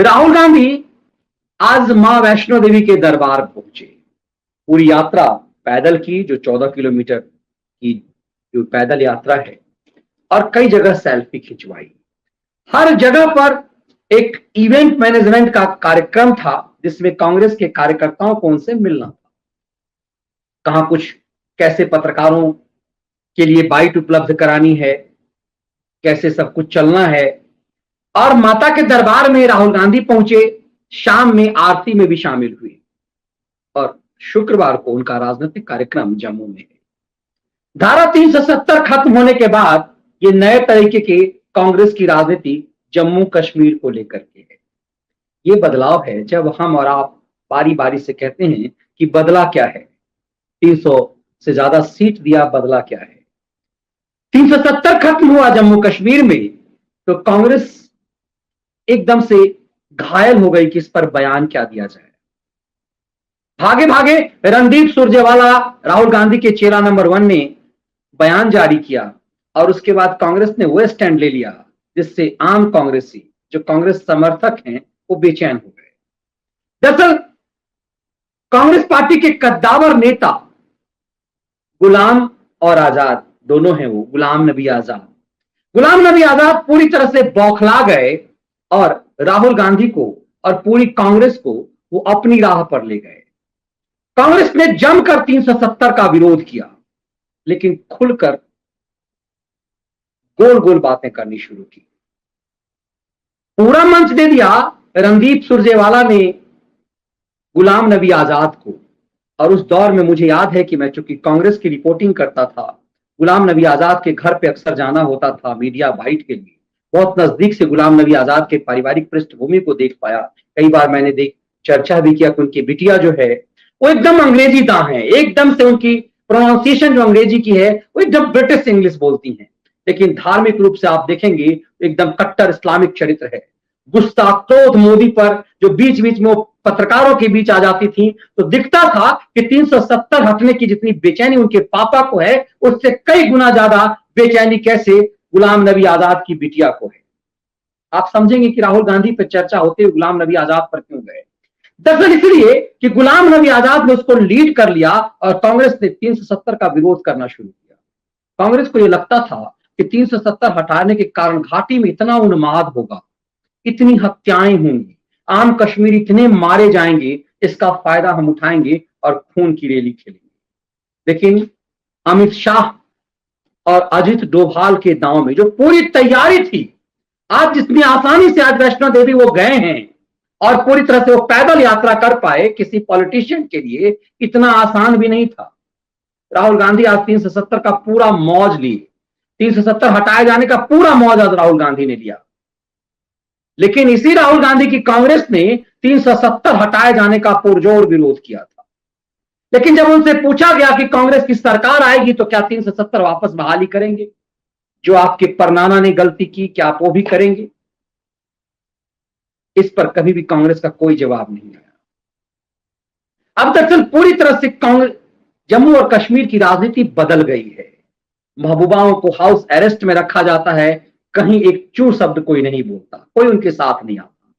राहुल गांधी आज मां वैष्णो देवी के दरबार पहुंचे। पूरी यात्रा पैदल की, जो 14 किलोमीटर की जो पैदल यात्रा है, और कई जगह सेल्फी खिंचवाई। हर जगह पर एक इवेंट मैनेजमेंट का कार्यक्रम था जिसमें कांग्रेस के कार्यकर्ताओं को उनसे मिलना था। कहां कुछ कैसे पत्रकारों के लिए बाइट उपलब्ध करानी है, कैसे सब कुछ चलना है। और माता के दरबार में राहुल गांधी पहुंचे, शाम में आरती में भी शामिल हुए और शुक्रवार को उनका राजनीतिक कार्यक्रम जम्मू में है। धारा 370 खत्म होने के बाद ये नए तरीके के कांग्रेस की राजनीति जम्मू कश्मीर को लेकर के है। ये बदलाव है जब हम और आप बारी बारी से कहते हैं कि बदला क्या है, 300 से ज्यादा सीट दिया, बदला क्या है। 370 खत्म हुआ जम्मू कश्मीर में तो कांग्रेस एकदम से घायल हो गई कि इस पर बयान क्या दिया जाए। भागे भागे रणदीप सुरजेवाला, राहुल गांधी के चेला नंबर 1 ने बयान जारी किया और उसके बाद कांग्रेस ने वो स्टैंड ले लिया जिससे आम कांग्रेसी, जो कांग्रेस समर्थक हैं, वो बेचैन हो गए। दरअसल कांग्रेस पार्टी के कद्दावर नेता गुलाम और आजाद दोनों हैं, वो गुलाम नबी आजाद पूरी तरह से बौखला गए और राहुल गांधी को और पूरी कांग्रेस को वो अपनी राह पर ले गए। कांग्रेस ने जमकर 370 का विरोध किया, लेकिन खुलकर गोल गोल बातें करनी शुरू की। पूरा मंच दे दिया रणदीप सुरजेवाला ने गुलाम नबी आजाद को। और उस दौर में मुझे याद है कि मैं चूंकि कांग्रेस की रिपोर्टिंग करता था, गुलाम नबी आजाद के घर पे अक्सर जाना होता था मीडिया बाइट के लिए। बहुत नजदीक से गुलाम नबी आजाद के पारिवारिक पृष्ठभूमि को देख पाया। कई बार मैंने चर्चा भी किया कि उनकी बिटिया जो है वो एकदम अंग्रेजी दां है, एकदम से उनकी प्रोनाउंसिएशन जो अंग्रेजी की है वो एकदम ब्रिटिश इंग्लिश बोलती हैं, लेकिन धार्मिक रूप से आप देखेंगे एकदम कट्टर इस्लामिक चरित्र है। गुस्सा क्रोध मोदी पर जो बीच बीच में वो पत्रकारों के बीच आ जाती थी तो दिखता था कि 370 हटने की जितनी बेचैनी उनके पापा को है उससे कई गुना ज्यादा बेचैनी कैसे गुलाम नबी आजाद की बिटिया को है। आप समझेंगे कि राहुल गांधी पर चर्चा होते हुए गुलाम नबी आजाद पर क्यों गए। दरअसल इसलिए कि गुलाम नबी आजाद ने उसको लीड कर लिया और कांग्रेस ने 370 का विरोध करना शुरू किया। कांग्रेस को यह लगता था कि 370 हटाने के कारण घाटी में इतना उन्माद होगा, इतनी हत्याएं होंगी, आम कश्मीरी इतने मारे जाएंगे, इसका फायदा हम उठाएंगे और खून की रैली खेलेंगे। लेकिन अमित शाह और अजित डोभाल के दांव में जो पूरी तैयारी थी, आज जितनी आसानी से आज वैष्णो देवी वो गए हैं और पूरी तरह से वो पैदल यात्रा कर पाए, किसी पॉलिटिशियन के लिए इतना आसान भी नहीं था। राहुल गांधी आज 370 का पूरा मौज लिए, 370 हटाए जाने का पूरा मौज आज राहुल गांधी ने लिया। लेकिन इसी राहुल गांधी की कांग्रेस ने 370 हटाए जाने का पुरजोर विरोध किया था। लेकिन जब उनसे पूछा गया कि कांग्रेस की सरकार आएगी तो क्या 370 वापस बहाली करेंगे, जो आपके परनाना ने गलती की, क्या आप वो भी करेंगे? इस पर कभी भी कांग्रेस का कोई जवाब नहीं आया। अब दरअसल पूरी तरह से कांग्रेस जम्मू और कश्मीर की राजनीति बदल गई है। महबूबाओं को हाउस अरेस्ट में रखा जाता है, कहीं एक चू शब्द कोई नहीं बोलता, कोई उनके साथ नहीं आता।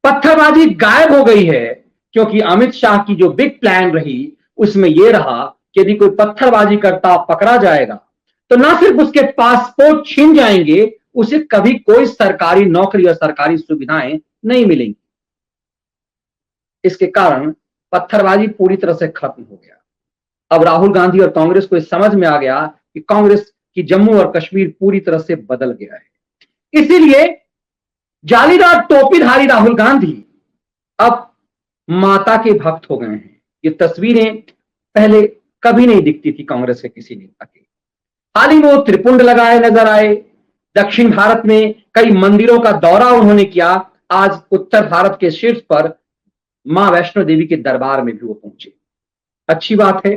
पत्थरबाजी गायब हो गई है क्योंकि अमित शाह की जो बिग प्लान रही उसमें यह रहा कि यदि कोई पत्थरबाजी करता पकड़ा जाएगा तो ना सिर्फ उसके पासपोर्ट छीन जाएंगे, उसे कभी कोई सरकारी नौकरी और सरकारी सुविधाएं नहीं मिलेंगी। इसके कारण पत्थरबाजी पूरी तरह से खत्म हो गया। अब राहुल गांधी और कांग्रेस को समझ में आ गया कि कांग्रेस की जम्मू और कश्मीर पूरी तरह से बदल गया है। इसीलिए जालीदार टोपीधारी राहुल गांधी अब माता के भक्त हो गए हैं। ये तस्वीरें पहले कभी नहीं दिखती थी कांग्रेस के किसी नेता की। हाल ही में वो त्रिपुंड लगाए नजर आए। दक्षिण भारत में कई मंदिरों का दौरा उन्होंने किया। आज उत्तर भारत के शीर्ष पर मां वैष्णो देवी के दरबार में भी वो पहुंचे। अच्छी बात है,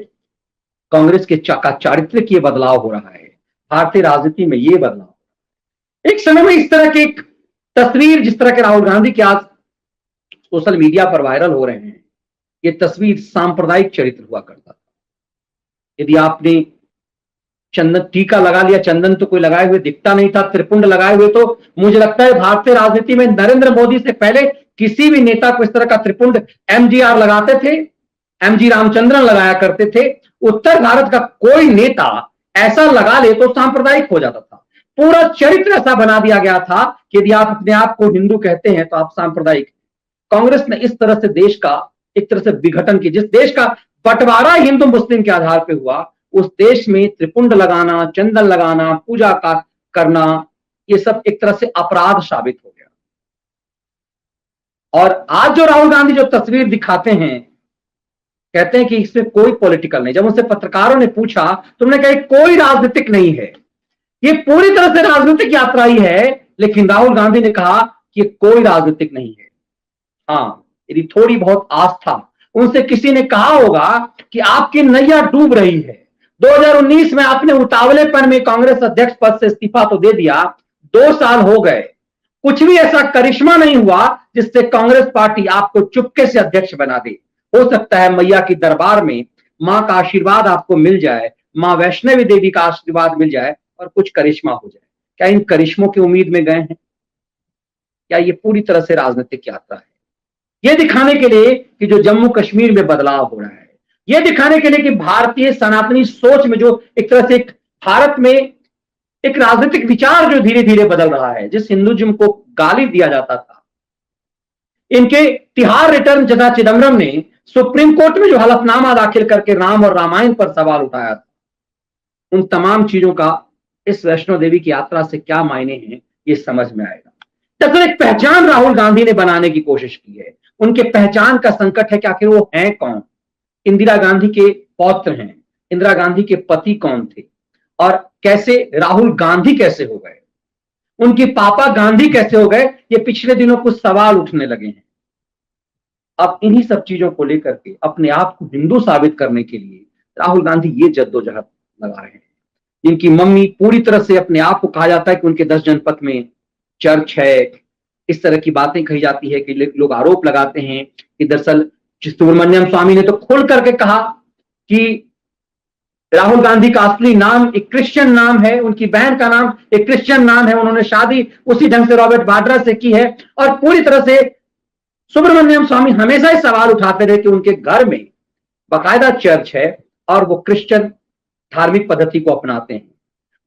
कांग्रेस के चारित्र्य की बदलाव हो रहा है, भारतीय राजनीति में ये बदलाव। एक समय में इस तरह की एक तस्वीर, जिस तरह के राहुल गांधी के आज सोशल मीडिया पर वायरल हो रहे हैं, ये तस्वीर सांप्रदायिक चरित्र हुआ करता था। यदि आपने चंदन टीका लगा लिया, चंदन तो कोई लगाए हुए दिखता नहीं था, त्रिपुंड लगाए हुए, तो मुझे लगता है भारतीय राजनीति में नरेंद्र मोदी से पहले किसी भी नेता को इस तरह का त्रिपुंड एमजीआर लगाते थे, एमजी रामचंद्रन लगाया करते थे। उत्तर भारत का कोई नेता ऐसा लगा ले तो सांप्रदायिक हो जाता था। पूरा चरित्र ऐसा बना दिया गया था कि यदि आप अपने आप को हिंदू कहते हैं तो आप सांप्रदायिक। कांग्रेस ने इस तरह से देश का एक तरह से विघटन की, जिस देश का बंटवारा हिंदू मुस्लिम के आधार पर हुआ, उस देश में त्रिपुंड लगाना, चंदन लगाना, पूजा का करना, ये सब एक तरह से अपराध साबित हो गया। और आज जो राहुल गांधी जो तस्वीर दिखाते हैं, कहते हैं कि इसमें कोई पॉलिटिकल नहीं। जब उनसे पत्रकारों ने पूछा तो उन्होंने कहा कोई राजनीतिक नहीं है, ये पूरी तरह से राजनीतिक यात्रा ही है। लेकिन राहुल गांधी ने कहा कि कोई राजनीतिक नहीं है। हाँ, यदि थोड़ी बहुत आस्था, उनसे किसी ने कहा होगा कि आपकी नैया डूब रही है। 2019 में आपने उतावलेपन में कांग्रेस अध्यक्ष पद से इस्तीफा तो दे दिया, 2 साल हो गए, कुछ भी ऐसा करिश्मा नहीं हुआ जिससे कांग्रेस पार्टी आपको चुपके से अध्यक्ष बना दे। हो सकता है मैया की दरबार में मां का आशीर्वाद आपको मिल जाए, मां वैष्णवी देवी का आशीर्वाद मिल जाए और कुछ करिश्मा हो जाए। क्या इन करिश्मों की उम्मीद में गए हैं? क्या ये पूरी तरह से राजनीतिक यात्रा है? ये दिखाने के लिए कि जो जम्मू कश्मीर में बदलाव हो रहा है, ये दिखाने के लिए कि भारतीय सनातनी सोच में जो एक तरह से भारत में एक राजनीतिक विचार जो धीरे धीरे बदल रहा है, जिस हिंदुइज्म को गाली दिया जाता था, इनके तिहाड़ रिटर्न जदा चिदम्बरम ने सुप्रीम कोर्ट में जो हलफनामा दाखिल करके राम और रामायण पर सवाल उठाया था, उन तमाम चीजों का इस वैष्णो देवी की यात्रा से क्या मायने हैं, ये समझ में आएगा। दरअसल एक पहचान राहुल गांधी ने बनाने की कोशिश की है। उनके पहचान का संकट है कि आखिर वो हैं कौन। इंदिरा गांधी के पौत्र हैं, इंदिरा गांधी के पति कौन थे, और कैसे राहुल गांधी कैसे हो गए, उनके पापा गांधी कैसे हो गए, ये पिछले दिनों कुछ सवाल उठने लगे हैं। अब इन्हीं सब चीजों को लेकर के अपने आप को हिंदू साबित करने के लिए राहुल गांधी ये जद्दोजहद लगा रहे हैं। जिनकी मम्मी पूरी तरह से, अपने आप को कहा जाता है कि उनके 10 जनपद में चर्च है, इस तरह की बातें कही जाती है कि लोग आरोप लगाते हैं कि दरअसल सुब्रमण्यम स्वामी ने तो खुल करके कहा कि राहुल गांधी का असली नाम एक क्रिश्चियन नाम है, उनकी बहन का नाम एक क्रिश्चियन नाम है, उन्होंने शादी उसी ढंग से रॉबर्ट वाड्रा से की है। और पूरी तरह से सुब्रमण्यम स्वामी हमेशा ही सवाल उठाते रहे कि उनके घर में बाकायदा चर्च है और वो क्रिश्चियन धार्मिक पद्धति को अपनाते हैं।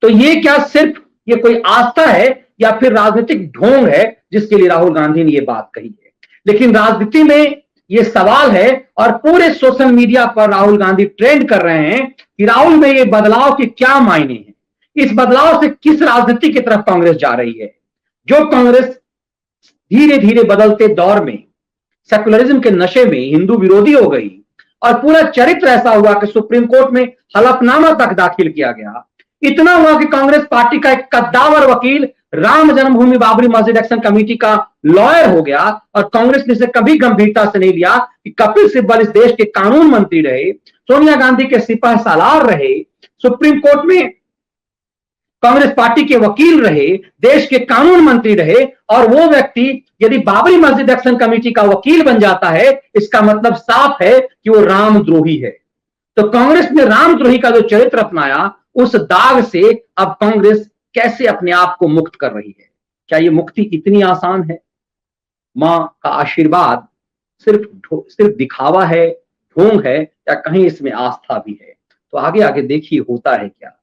तो ये क्या सिर्फ ये कोई आस्था है या फिर राजनीतिक ढोंग है जिसके लिए राहुल गांधी ने ये बात कही है? लेकिन राजनीति में ये सवाल है और पूरे सोशल मीडिया पर राहुल गांधी ट्रेंड कर रहे हैं कि राहुल में ये बदलाव के क्या मायने हैं, इस बदलाव से किस राजनीति की तरफ कांग्रेस जा रही है। जो कांग्रेस धीरे धीरे बदलते दौर में सेकुलरिज्म के नशे में हिंदू विरोधी हो गई और पूरा चरित्र ऐसा हुआ कि सुप्रीम कोर्ट में हलफनामा तक दाखिल किया गया। इतना हुआ कि कांग्रेस पार्टी का एक कद्दावर वकील राम जन्मभूमि बाबरी मस्जिद एक्शन कमेटी का लॉयर हो गया और कांग्रेस ने इसे कभी गंभीरता से नहीं लिया कि कपिल सिब्बल इस देश के कानून मंत्री रहे, सोनिया गांधी के सिपाही सालार रहे, सुप्रीम कोर्ट में कांग्रेस पार्टी के वकील रहे, देश के कानून मंत्री रहे, और वो व्यक्ति यदि बाबरी मस्जिद एक्शन कमेटी का वकील बन जाता है, इसका मतलब साफ है कि वो रामद्रोही है। तो कांग्रेस ने रामद्रोही का जो चरित्र अपनाया, उस दाग से अब कांग्रेस कैसे अपने आप को मुक्त कर रही है? क्या ये मुक्ति इतनी आसान है? मां का आशीर्वाद सिर्फ दिखावा है, ढोंग है, या कहीं इसमें आस्था भी है? तो आगे आगे देखिए होता है क्या।